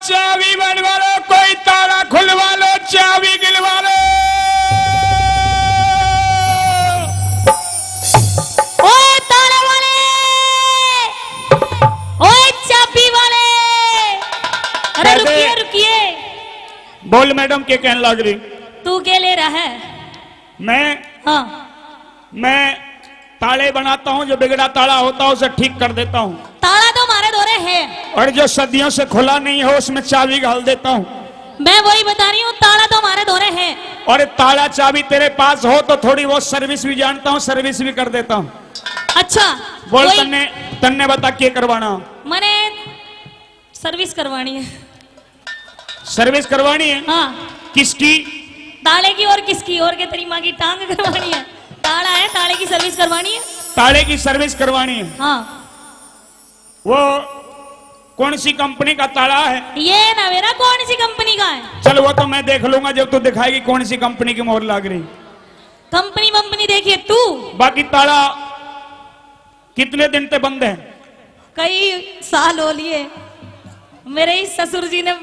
चाबी बनवा लो, कोई ताला खुलवा लो, चाबी गिलवा लो। ओए ताला वाले, ओए चाबी वाले, अरे रुकिए रुकिए। बोल मैडम, क्या कहने लग रही? तू क्या ले रहा है? मैं ताले बनाता हूँ, जो बिगड़ा ताला होता है उसे ठीक कर देता हूँ। ताला तो हमारे दोरे है, और जो सदियों से खुला नहीं हो उसमें चाबी डाल देता हूँ। मैं वही बता रही हूँ, ताला तो हमारे दोरे है। और ताला चाबी तेरे पास हो तो थोड़ी बहुत सर्विस भी जानता हूँ, सर्विस भी कर देता हूँ। अच्छा बोल, तन्ने बता क्या करवाना? मैंने सर्विस करवानी है। सर्विस करवानी है? हाँ। किसकी? ताले की। और किसकी? और के तेरी माँ की टांग करवानी है। ताला है, ताले की सर्विस करवानी है। ताले की सर्विस करवानी है? हाँ। वो कौन सी कंपनी का ताला है? ये ना मेरा कौन सी कंपनी का है। चल वो तो मैं देख लूंगा जब तू दिखाएगी कौन सी कंपनी की मोहर लग रही। कंपनी देखिए तू। बाकी ताला कितने दिन से बंद है? कई साल हो लिए, मेरे ही ससुर जी ने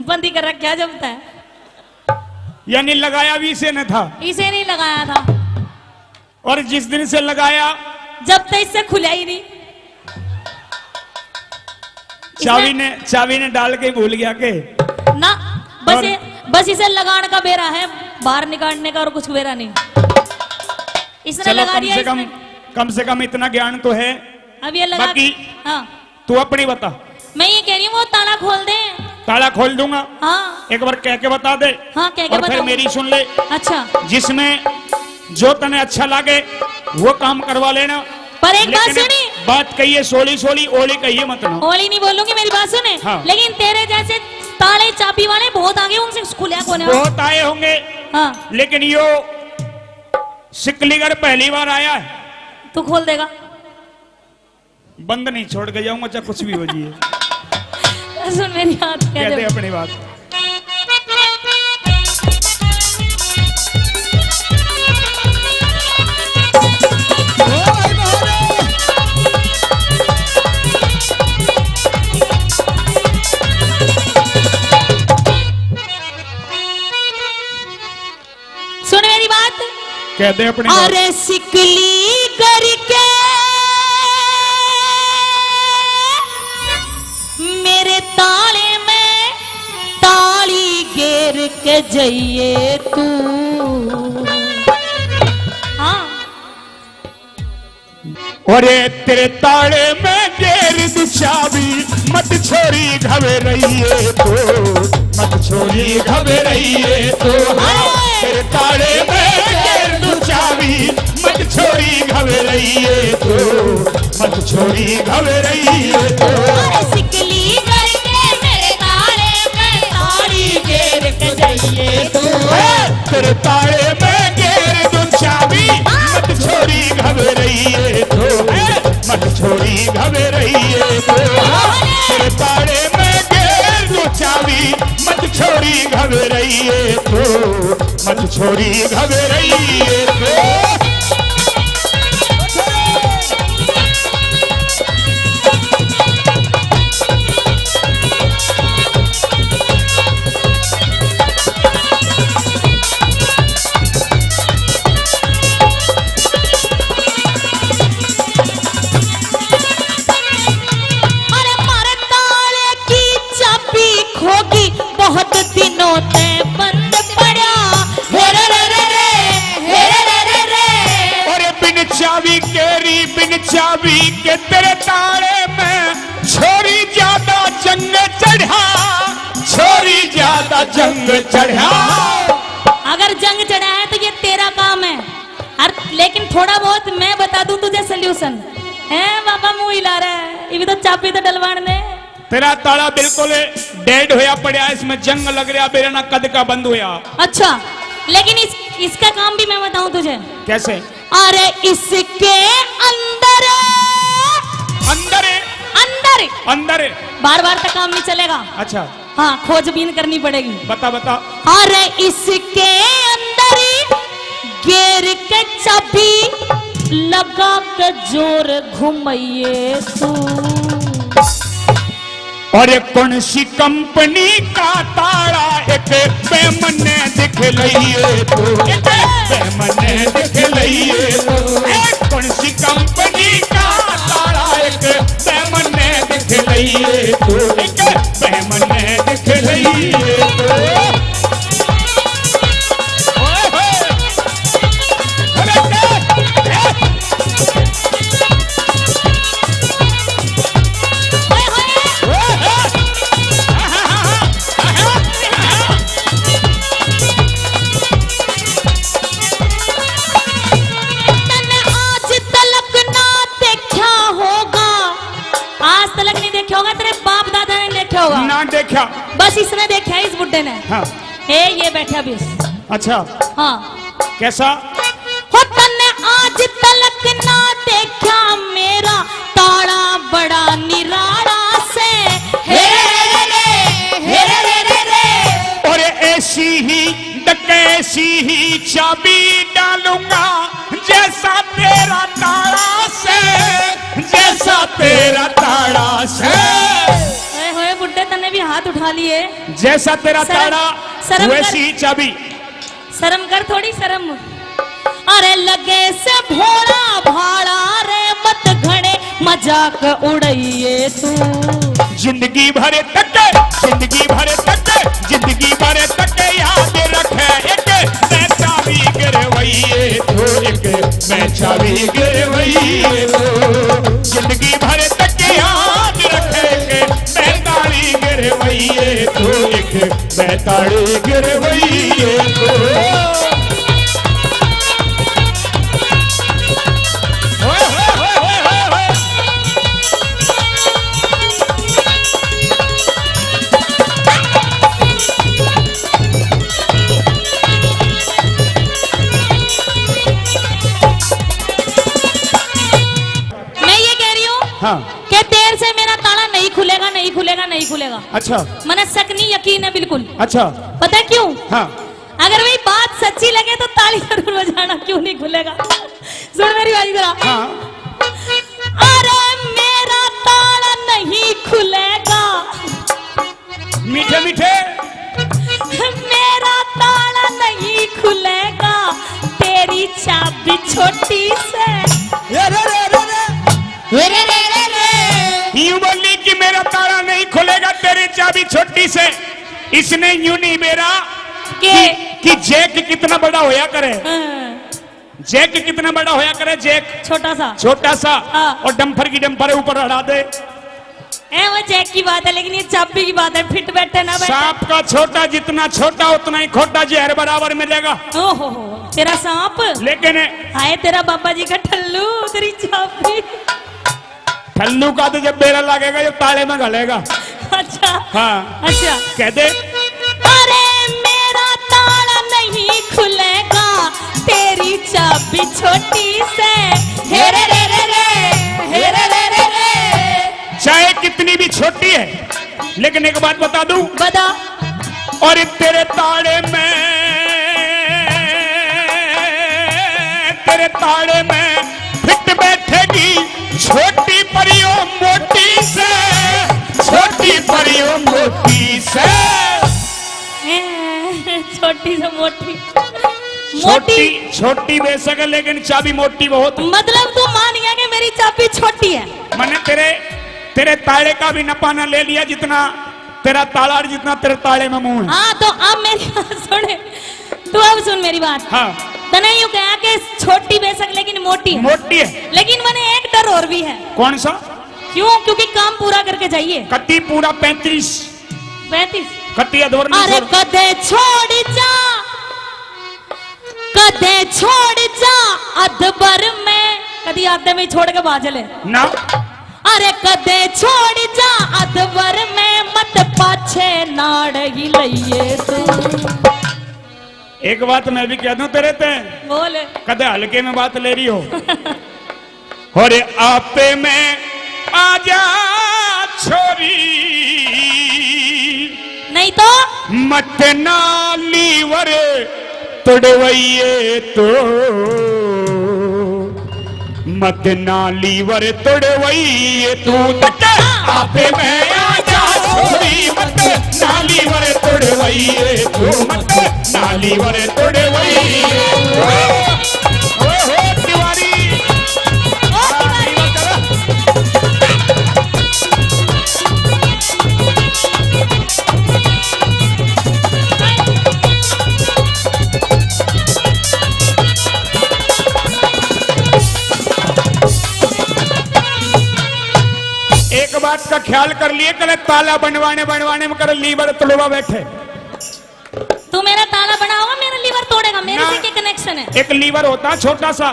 बंदी कर रखा जब तक। यानी लगाया भी इसे न था? इसे नहीं लगाया था। और जिस दिन से लगाया जब तक इससे खुला ही नहीं। चाबी ने डाल के भूल गया के ना। बस इसे लगाने का बेरा है, बाहर निकालने का और कुछ बेरा नहीं। इसने लगा दिया। कम से कम इतना ज्ञान तो है। अब ये लगा। बाकी हाँ, तू अपनी बता। मैं ये कह रही हूँ वो ताला खोल दे। ताला खोल दूंगा। हाँ, एक बार कह के बता दे। हाँ, कह के और फिर बता। मेरी सुन ले। अच्छा। जिसमें जो तने अच्छा लगे वो काम करवा लेना। पर एक बात सुनी। बात कहिए सोली सोली, ओली कहिए मत ना। ओली नहीं बोलूंगी, मेरी बात सुने। हाँ। लेकिन तेरे जैसे ताले चाबी वाले बहुत आगे, उनसे खुला कोने। बहुत आए होंगे। हाँ। लेकिन यो सिकलीगढ़ पहली बार आया है। तू खोल देगा? बंद नहीं छोड़ के जाऊंगा चाहे कुछ भी हो जाए। सुन मेरी बात, कह दे अपनी बात। सुन मेरी बात, कह दे अपनी बात। अरे सिकली करके मेरे ताले में ताली घेर के जाइए तू। हाँ। और तेरे ताले में घेर दू चाबी, मत छोरी घबराइए तो, मत छोरी घबराइए तो। तेरे ताले में घेर दू चाबी, मत छोरी घबराइए तो, मत छोरी घबराइए तो। सिकली करके मेरे ताले में ताली घेर के जाइए तू। तेरे ताले में घेर दू चाबी, मत छोरी घबराइए तो, मत छोरी घबराइए तो। तेरे ताले में घेर दू चाबी, मत छोरी घबराइए तो, मत छोरी घबराइए तो। बहुत दिनों से बंद पड़ा। और बिन चाबी के तेरे ताले में छोरी ज्यादा जंग चढ़ा, छोरी ज्यादा जंग चढ़ा। अगर जंग चढ़ा है तो ये तेरा काम है। लेकिन थोड़ा बहुत मैं बता दूं तुझे सोल्यूशन है। बाबा मुंह हिला रहा है, ये भी तो चाबी तो डलवाने दे। तेरा ताला बिल्कुल डेड होया पड़ा, इसमें जंग लग रहा, मेरा ना कद का बंद होया। अच्छा, लेकिन इसका काम भी मैं बताऊं तुझे। कैसे? अरे इसके अंदर अंदर अंदर अंदर बार बार तक काम नहीं चलेगा। अच्छा, हाँ, खोजबीन करनी पड़ेगी। बता बता। अरे इसके अंदर घेर के चाबी लगा के जोर घुमाइए तू। और ये कौन सी कंपनी का ताड़ा एक बेमने दिख लइए तो, एक बेमने दिख लइए तो, एक कौन सी कंपनी का ताड़ा एक बेमने दिख लइए तो, एक बेमने दिख लइए तो। ओए होए, ना देखा, बस इसने देखा है, इस बुड्ढे ने। हाँ। ये बैठा भी। अच्छा, हाँ। कैसा? हो तन्ने आज तलक ना देखा मेरा ताड़ा बड़ा निराड़ा से, हे रे और ऐसी ही डकैसी ही चाबी डालूंगा जैसा तेरा ताड़ा से, जैसा तेरा ताड़ा से। होए बुड्ढे, तन्ने भी हाथ उठा लिए। जैसा तेरा ताड़ा वैसी ही चाबी। शर्म कर थोड़ी, शर्म। अरे लगे से भोला भाड़ा रे मत घड़े मजाक उड़ाइए तू। जिंदगी भरे तक, जिंदगी भरे तक, जिंदगी भरे तक याद रखे एक मैं चाबी गिरवइए तो, एक मैं चाबी गिरवइए तो। जिंदगी भरे तक याद रखे एक मैं ताड़ी गिरवइए तो, एक मैं ताड़ी गिरवइए तो। हाँ। कि देर से मेरा ताला नहीं खुलेगा, नहीं खुलेगा, नहीं खुलेगा। अच्छा। मैंने शक नहीं, यकीन है बिल्कुल। अच्छा। पता है क्यों? हाँ। अगर वही बात सच्ची लगे तो ताली जरूर बजाना, क्यों नहीं खुलेगा? सुन मेरी बात जरा। हाँ। अरे मेरा ताला नहीं खुलेगा, मीठे मीठे। मेरा ताला नहीं खुलेगा तेरी चाबी छोटी से। यूं बोली कि मेरा ताला नहीं खुलेगा तेरी चाबी छोटी से। इसने यूं नहीं मेरा कि जैक कितना बड़ा होया करे, जैक कितना बड़ा होया करे, जैक छोटा सा, छोटा सा। हाँ। और डंपर की डंपर ऊपर अड़ा दे। वो जैक की बात है, लेकिन ये चाबी की बात है, फिट बैठे ना बैठे। सांप का छोटा जितना छोटा उतना ही खोटा जहर बराबर मिलेगा। ओहो, तेरा सांप। लेकिन आए तेरा बाबा जी का ठल्लू, तेरी चाबी। ठल्लू का तो जब बेरा लगेगा जब ताले में गलेगा। अच्छा। हाँ। अच्छा, कह दे। अरे मेरा ताला नहीं खुलेगा तेरी चाबी छोटी से। हे रे रे रे रे, हे रे रे रे रे। चाहे कितनी भी छोटी है, लेकिन एक बात बता दूं। बता। और तेरे ताड़े में, तेरे ताड़े में फिट बैठेगी छोटी परियों मोटी से, छोटी परियों मोटी से। छोटी से मोटी, छोटी छोटी बेशक है, लेकिन चाबी मोटी बहुत। मतलब तू मान गया कि मेरी चाबी छोटी है? मैंने तेरे ताड़े का भी नपा न ले लिया जितना तेरा ताला और जितना तेरे ताड़े में मुंह है। हाँ, तो अब मेरी बात सुन, तू अब सुन मेरी बात। हाँ। तने यूं कहा कि छोटी बेशक लेकिन मोटी है। मोटी है, लेकिन मैंने एक डर और भी है। कौन सा? क्यों? क्योंकि काम पूरा करके जाइए। कत्ती पूरा 35 कत्ती अधूर नहीं। अरे कदे छोड़ जा, कदे छोड़ जा अदबर में, कदी आते में छोड़ के बाजले ना। अरे कदे छोड़ जा अदबर में मत पाछे नाड़गी लइए तू। एक बात मैं भी कह दूं तेरे ते, बोल। कदे हल्के में बात ले रही हो। और आपे में आजा छोरी, नहीं तो मत नालीवर तोड़वइए तो, मत नालीवर तोड़वइए तू। आपे में आजा मत नाली वर तोड़वइए तू मत नाली वर तोड़वइए हो तिवारी ओ तिवारी एक बात का ख्याल कर लिए कल ताला बनवाने में कर लीवर तोड़वा बैठे तू मेरा ताला बनाओगा मेरा लीवर तोड़ेगा मेरे ना। से क्या कनेक्शन है एक लीवर होता है छोटा सा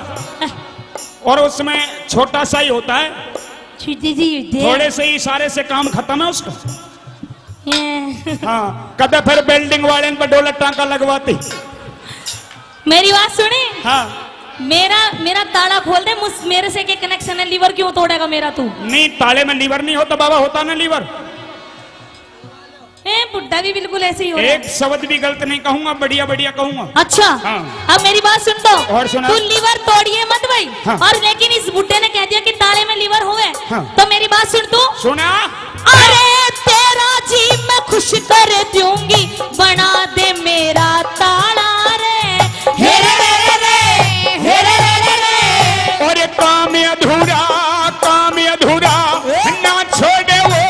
और उसमें छोटा सा ही होता है छुट्टी जी थोड़े से ही इशारे से काम खत्म है उसका ये हाँ कदे फिर बिल्डिंग वाले पर डोलर टांका लगवाती मेरी बात सुनी हाँ मेरा ताला खोल दे मेरे से क्या कनेक्शन है लीवर क्यों तोड़ेगा मेरा तू नहीं ताले में लीवर नहीं होता बाबा होता ना लीवर ए बुड्ढा भी बिल्कुल ऐसे ही हो रहा है। एक शब्द भी गलत नहीं कहूंगा बढ़िया बढ़िया कहूंगा अच्छा हाँ। अब मेरी बात सुन तो और सुना। तू लीवर तोड़िए मत भाई हाँ। और लेकिन इस बुड्ढे ने कह दिया कि ताले में लीवर हो गए हाँ। तो मेरी बात सुन तू सुना अरे तेरा जी मैं खुश कर दूंगी बना दे मेरा ताला रे हे रे रे रे रे हे रे रे रे रे और ये काम अधूरा ना छोड़े वो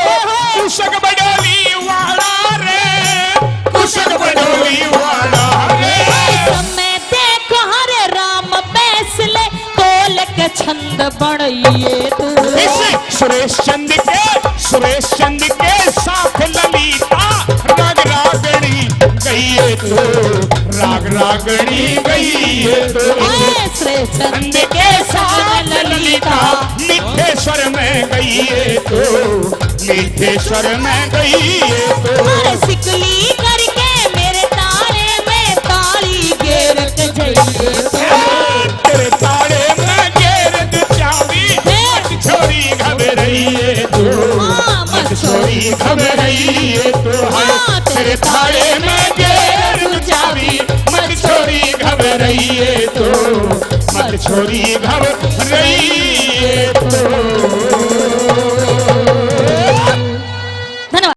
कुशक बडोली वाला रे कुशक बडोली वाला रे समय देखो हरे राम फैसले तोल के छंद बढ़िए तू इस सुरेश चंद के साथ ललिता राग रागणी गई है तो चंद के साथ ललिता मीठेश्वर में गई है तो मीठेश्वर में गई है तो सिकली करके मेरे तारे में ताली गेर के जाइए तेरे तारे में गेर दे चावी मत छोरी घबराइए तो मत छोरी घबराइए तो तेरे तारे में गेर दे चावी मत छोरी घबराइए तो मत छोरी घबराइए